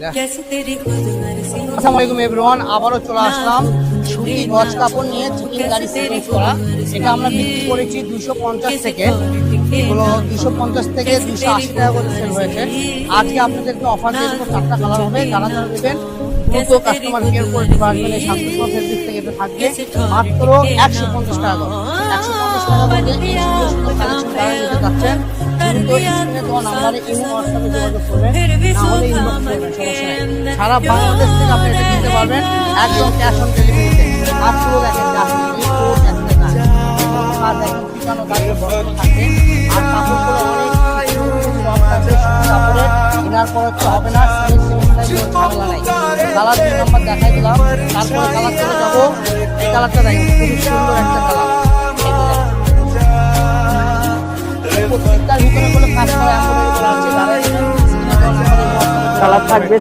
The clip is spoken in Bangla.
আসসালামু আলাইকুম এভরিওয়ান, আবারও চলে আসলাম সুতি গজ কাপড় নিয়ে চিকেন কারি সেট করা। এটা আমরা বিক্রি করেছি 250 থেকে, এগুলো 250 থেকে 280 টাকা করে সেল হয়েছে। আজকে আপনাদেরকে অফার দিয়ে দেবো, 4টা কালার হবে। যারা যারা দেবেন দ্রুত কাস্টমার কেয়ার করে দিতে পারবেন। এই শান্তিপুর ফেব্রিক থেকে এটা থাকবে মাত্র 150 টাকা করে। 150 টাকা করে এই সুন্দর সুন্দর কালেকশন যারা নিতে যাচ্ছেন দ্রুত স্ক্রিনে দেওয়া নাম্বারে ইমো হোয়াটসঅ্যাপে যোগাযোগ করবেন, নাহলে ইনবক্স করবেন, সমস্যা নেই। সারা বাংলাদেশ থেকে আপনি এটা কিনতে পারবেন একদম ক্যাশ অন ডেলিভারিতে। কাপড় দেখেন, আর দেখেন পিছানো দাঁড়িয়ে বড় থাকে, আর কাপড়গুলো অনেক কাপড়ের কেনার পর হবে না, ঝামেলা নাই। কালার 2 নাম্বার দেখাই দিলাম, তারপরে কালার চলে যাবো। এই কালারটা দেখেন, খুবই সুন্দর একটা কালার। প্রত্যেকটার ভিতরে কোনো কাজ করা কালার থাকবে।